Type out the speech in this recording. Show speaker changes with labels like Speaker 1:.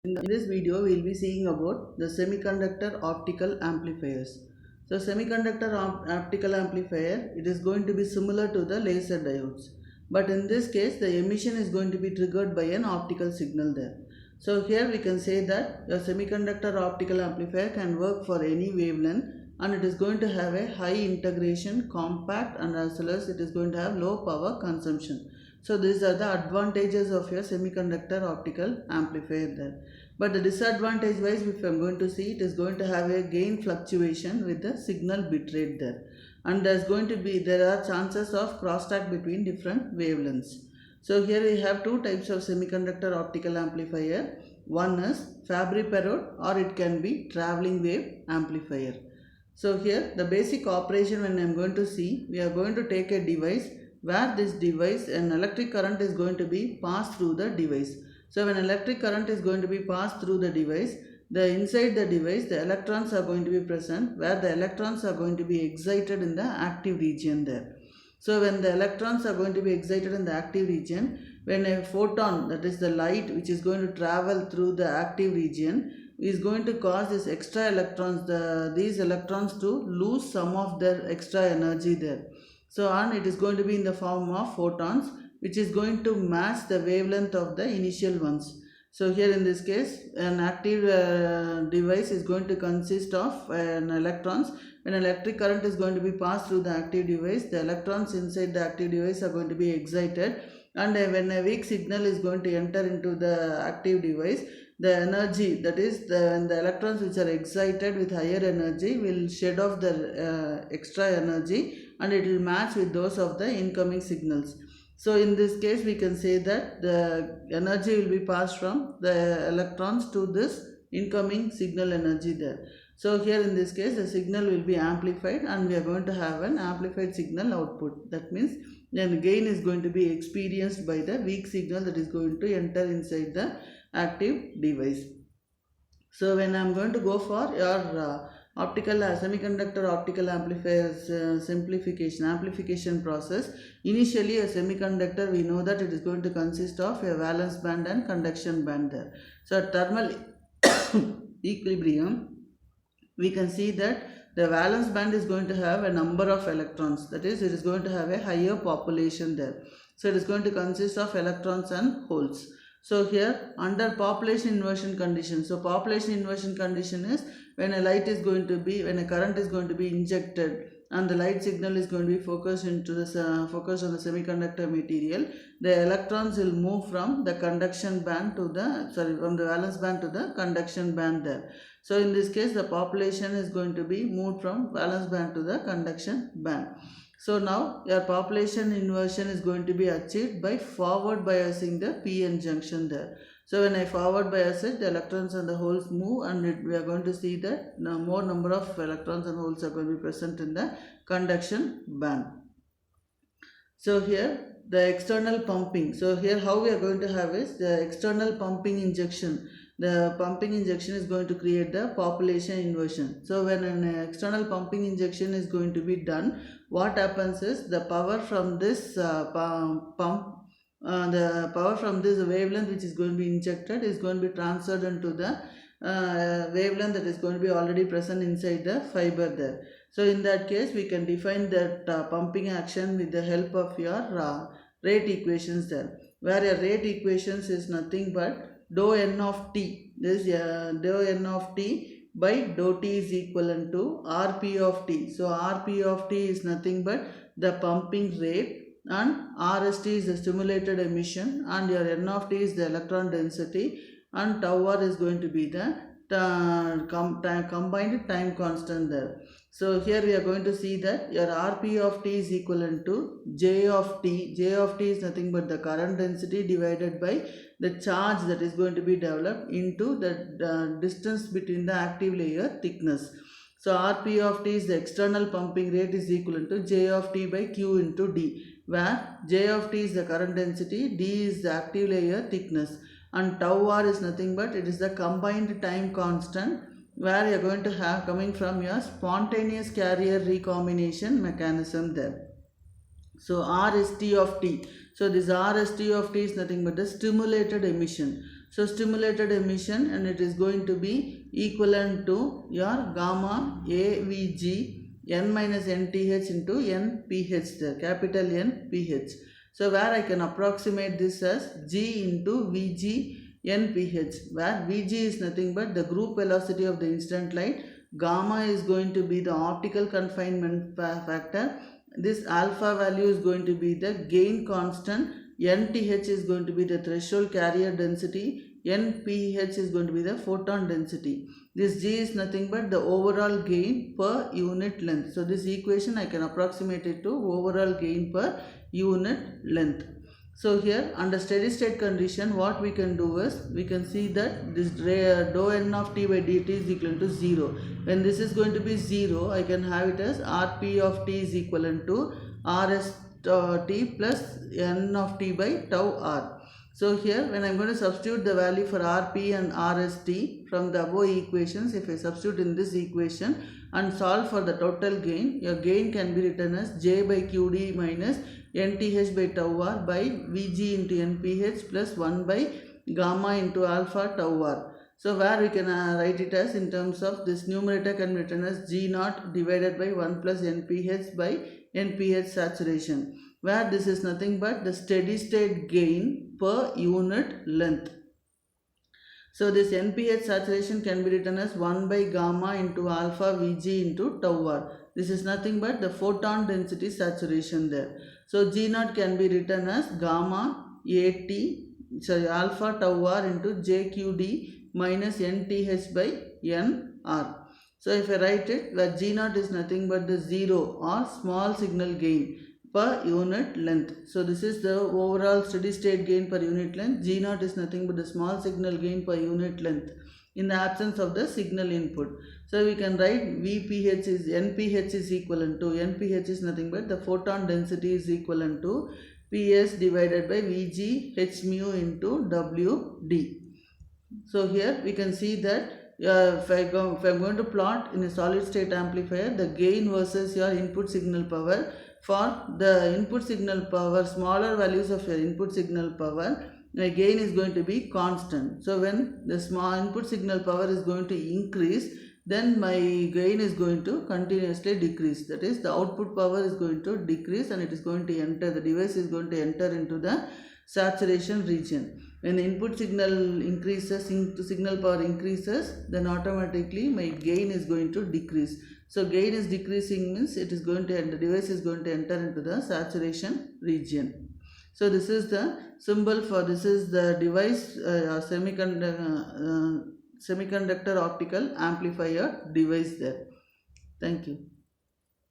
Speaker 1: In this video, we will be seeing about the semiconductor optical amplifiers. So, semiconductor optical amplifier, it is going to be similar to the laser diodes. But in this case, the emission is going to be triggered by an optical signal there. So, here we can say that your semiconductor optical amplifier can work for any wavelength, and it is going to have a high integration, compact, and as well as it is going to have low power consumption. So these are the advantages of your semiconductor optical amplifier there. But the disadvantage wise, if I am going to see, it is going to have a gain fluctuation with the signal bit rate there. And there are chances of crosstalk between different wavelengths. So here we have two types of semiconductor optical amplifier. One is Fabry-Perot, or it can be traveling wave amplifier. So here the basic operation, when I am going to see, we are going to take a device where this device, an electric current is going to be passed through the device. So when electric current is going to be passed through the device, inside the device the electrons are going to be present, where the electrons are going to be excited in the active region there. So when the electrons are going to be excited in the active region, when a photon, that is the light which is going to travel through the active region, is going to cause this extra electrons, these electrons to lose some of their extra energy there. So and it is going to be in the form of photons, which is going to match the wavelength of the initial ones. So here in this case, an active device is going to consist of electrons. When electric current is going to be passed through the active device, the electrons inside the active device are going to be excited, and when a weak signal is going to enter into the active device, the energy, that is the electrons which are excited with higher energy will shed off the extra energy, and it will match with those of the incoming signals. So in this case, we can say that the energy will be passed from the electrons to this incoming signal energy there. So here in this case, the signal will be amplified, and we are going to have an amplified signal output. That means then gain is going to be experienced by the weak signal that is going to enter inside the active device. So when I am going to go for your semiconductor optical amplifiers amplification process, initially a semiconductor, we know that it is going to consist of a valence band and conduction band there. So at thermal equilibrium, we can see that the valence band is going to have a number of electrons, that is, it is going to have a higher population there. So it is going to consist of electrons and holes. So here under population inversion condition, so population inversion condition is when a current is going to be injected and the light signal is going to be focused on the semiconductor material, the electrons will move from the conduction band to from the valence band to the conduction band there. So in this case, the population is going to be moved from valence band to the conduction band. So now your population inversion is going to be achieved by forward biasing the PN junction there. So when I forward bias it, the electrons and the holes move, and we are going to see that more number of electrons and holes are going to be present in the conduction band. So here the external pumping. So here how we are going to have is the external pumping injection. The pumping injection is going to create the population inversion. So when an external pumping injection is going to be done, what happens is the power from this the power from this wavelength which is going to be injected is going to be transferred into the wavelength that is going to be already present inside the fiber there. So in that case, we can define that pumping action with the help of your rate equations there, where your rate equations is nothing but dou n of t. This dou n of t by dou t is equivalent to Rp of t. So Rp of t is nothing but the pumping rate, and Rst is the stimulated emission, and your n of t is the electron density, and tau r is going to be the combined time constant there. So here we are going to see that your Rp of t is equivalent to J of t. J of t is nothing but the current density divided by the charge that is going to be developed into the distance between the active layer thickness. So Rp of t is the external pumping rate is equivalent to J of t by Q into D, where J of t is the current density, D is the active layer thickness, and tau r is nothing but it is the combined time constant, where you are going to have coming from your spontaneous carrier recombination mechanism there. So R is T of T. So this R is T of T is nothing but the stimulated emission. So stimulated emission, and it is going to be equivalent to your gamma AVG n minus nth into nph there, capital NPH. So where I can approximate this as G into Vg nph, where Vg is nothing but the group velocity of the incident light, gamma is going to be the optical confinement factor, this alpha value is going to be the gain constant, nth is going to be the threshold carrier density, nph is going to be the photon density. This G is nothing but the overall gain per unit length. So this equation I can approximate it to overall gain per unit length. So here under steady state condition, what we can do is, we can see that this dou n of t by dt is equal to 0. When this is going to be 0, I can have it as Rp of t is equivalent to Rs t plus n of t by tau r. So here when I am going to substitute the value for Rp and Rst from the above equations, if I substitute in this equation and solve for the total gain, your gain can be written as J by Qd minus nth by tau r by Vg into nph plus 1 by gamma into alpha tau r. So where we can write it as, in terms of this numerator can be written as G naught divided by 1 plus nph by nph saturation, where this is nothing but the steady state gain per unit length. So this nph saturation can be written as 1 by gamma into alpha Vg into tau r. This is nothing but the photon density saturation there. So G naught can be written as gamma alpha tau r into JQD minus nth by nr. So if I write it, where G naught is nothing but the 0 or small signal gain per unit length. So this is the overall steady state gain per unit length. G naught is nothing but the small signal gain per unit length in the absence of the signal input. So we can write nph is equivalent to, nph is nothing but the photon density is equivalent to Ps divided by Vg h mu into Wd. So here we can see that if I am going to plot in a solid state amplifier the gain versus your input signal power. For the input signal power, smaller values of your input signal power, my gain is going to be constant. So when the small input signal power is going to increase, then my gain is going to continuously decrease. That is, the output power is going to decrease and it is going to enter, the device is going to enter into the saturation region. When the input signal increases, signal power increases, then automatically my gain is going to decrease. So gain is decreasing means it is going to enter, the device is going to enter into the saturation region. So this is the symbol for, this is the device semiconductor optical amplifier device there. Thank you.